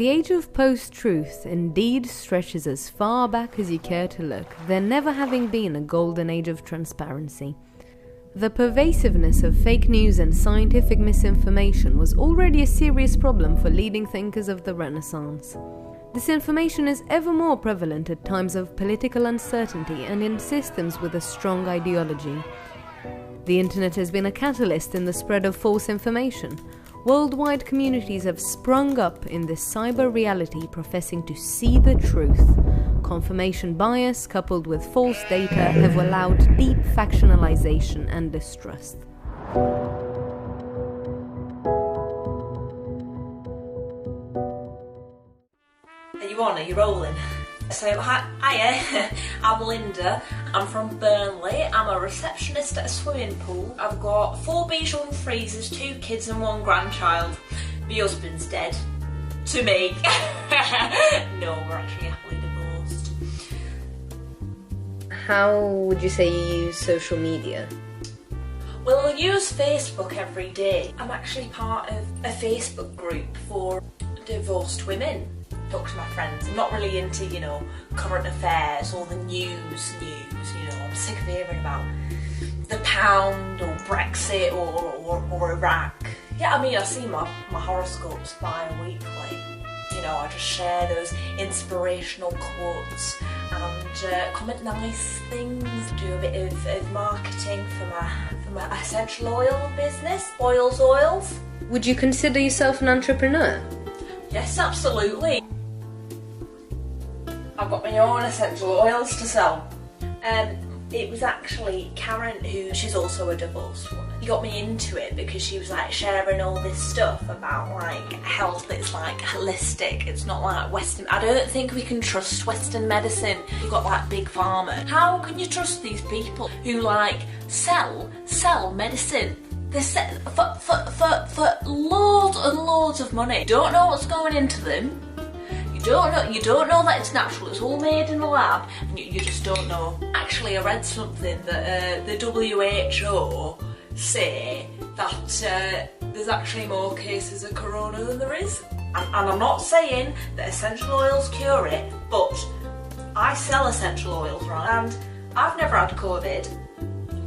The age of post-truth indeed stretches as far back as you care to look, there never having been a golden age of transparency. The pervasiveness of fake news and scientific misinformation was already a serious problem for leading thinkers of the Renaissance. Disinformation is ever more prevalent at times of political uncertainty and in systems with a strong ideology. The internet has been a catalyst in the spread of false information. Worldwide communities have sprung up in this cyber reality professing to see the truth. Confirmation bias coupled with false data have allowed deep factionalization and distrust. Are you on? Are you rolling? So, hiya, I'm Linda, I'm from Burnley, I'm a receptionist at a swimming pool. I've got 4 Bichon freezers, 2 kids and 1 grandchild. My husband's dead. To me. No, we're actually happily divorced. How would you say you use social media? Well, I use Facebook every day. I'm actually part of a Facebook group for divorced women. Talk to my friends. I'm not really into, current affairs or the news, I'm sick of hearing about the pound or Brexit or Iraq. Yeah, I see my horoscopes bi-weekly. I just share those inspirational quotes and comment nice things. Do a bit of marketing for my essential oil business, oils. Would you consider yourself an entrepreneur? Yes, absolutely. I've got my own essential oils to sell. It was actually Karen, she's also a divorced woman. She got me into it because she was sharing all this stuff about health that's holistic. It's not like Western. I don't think we can trust Western medicine. You've got big pharma. How can you trust these people who sell medicine? They sell for loads and loads of money. Don't know what's going into them. You don't know that it's natural, it's all made in a lab, and you just don't know. Actually, I read something that the WHO say that there's actually more cases of corona than there is. And I'm not saying that essential oils cure it, but I sell essential oils, right? And I've never had COVID.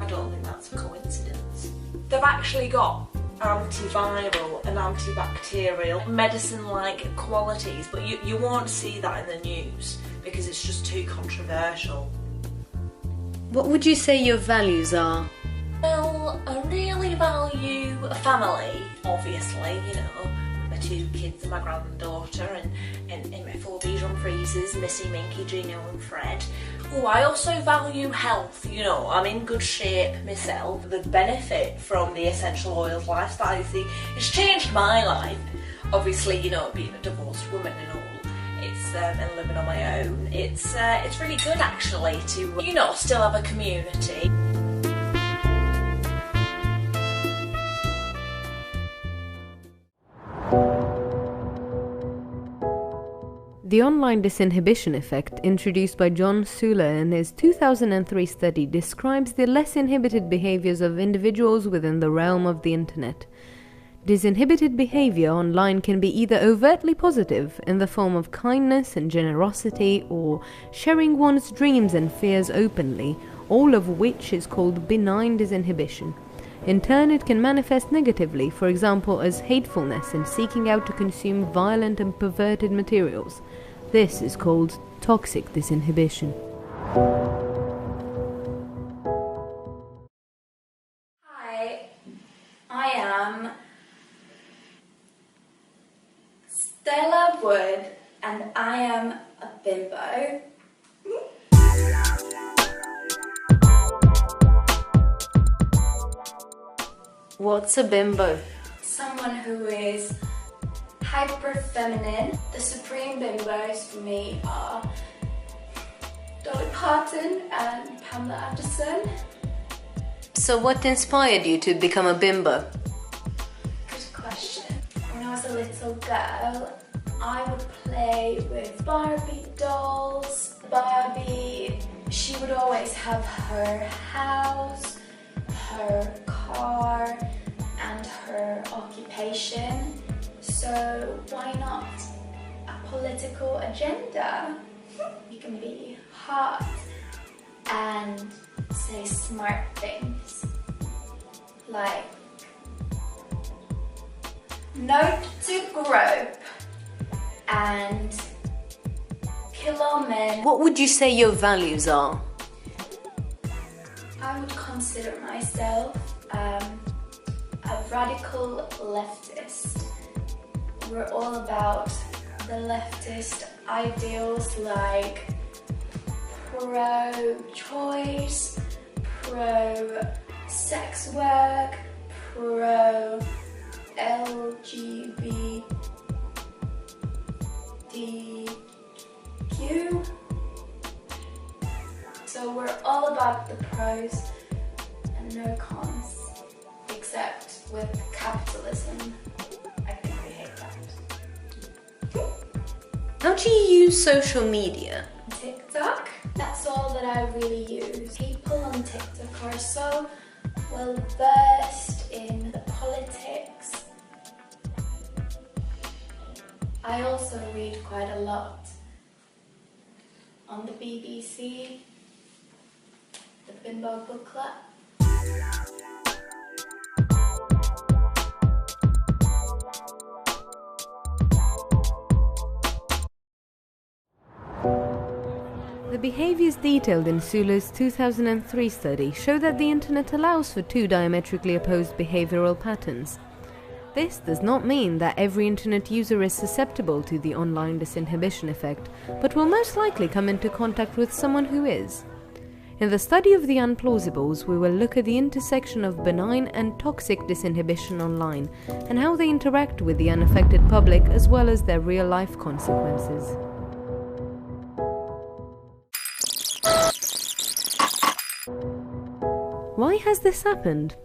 I don't think that's a coincidence. They've actually got antiviral and antibacterial medicine-like qualities, but you won't see that in the news because it's just too controversial. What would you say your values are? Well, I really value family, obviously, my 2 kids and my granddaughter and my 4 Bichon freezers, Missy, Minky, Gino and Fred. Oh, I also value health, I'm in good shape myself. The benefit from the essential oils lifestyle, it's changed my life. Obviously, being a divorced woman and all, it's and living on my own, it's really good actually to, still have a community. The online disinhibition effect, introduced by John Suler in his 2003 study, describes the less inhibited behaviors of individuals within the realm of the internet. Disinhibited behavior online can be either overtly positive, in the form of kindness and generosity, or sharing one's dreams and fears openly, all of which is called benign disinhibition. In turn, it can manifest negatively, for example as hatefulness and seeking out to consume violent and perverted materials. This is called toxic disinhibition. Hi, I am Stella Wood and I am a bimbo. What's a bimbo? Someone who is hyper feminine. The supreme bimbos for me are Dolly Parton and Pamela Anderson. So what inspired you to become a bimbo? Good question. When I was a little girl, I would play with Barbie dolls. Barbie, she would always have her house, her car and her occupation, so why not political agenda. You can be hot and say smart things like not to grope and kill all men. What would you say your values are? I would consider myself a radical leftist. We're all about the leftist ideals like pro-choice, pro-sex work, pro-LGBTQ. So we're all about the pros and no cons, except with capitalism. I think we hate that. How do you use social media? TikTok, that's all that I really use. People on TikTok are so well versed in the politics. I also read quite a lot on the BBC, the Bimbo Book Club. The behaviors detailed in Sula's 2003 study show that the internet allows for two diametrically opposed behavioral patterns. This does not mean that every internet user is susceptible to the online disinhibition effect, but will most likely come into contact with someone who is. In the study of the Unplausibles, we will look at the intersection of benign and toxic disinhibition online, and how they interact with the unaffected public as well as their real-life consequences. Why has this happened?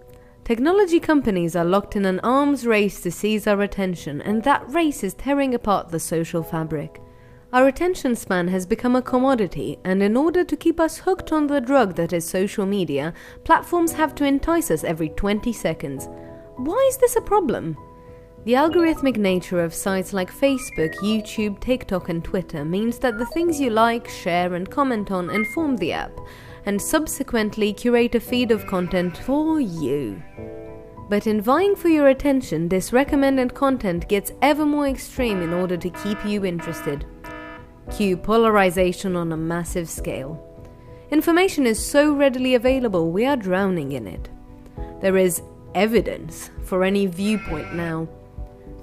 Technology companies are locked in an arms race to seize our attention, and that race is tearing apart the social fabric. Our attention span has become a commodity, and in order to keep us hooked on the drug that is social media, platforms have to entice us every 20 seconds. Why is this a problem? The algorithmic nature of sites like Facebook, YouTube, TikTok and Twitter means that the things you like, share and comment on inform the app, and subsequently curate a feed of content for you. But in vying for your attention, this recommended content gets ever more extreme in order to keep you interested. Cue polarization on a massive scale. Information is so readily available, we are drowning in it. There is evidence for any viewpoint now.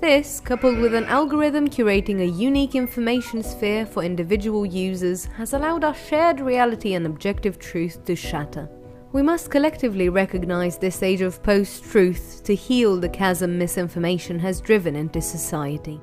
This, coupled with an algorithm curating a unique information sphere for individual users, has allowed our shared reality and objective truth to shatter. We must collectively recognize this age of post-truth to heal the chasm misinformation has driven into society.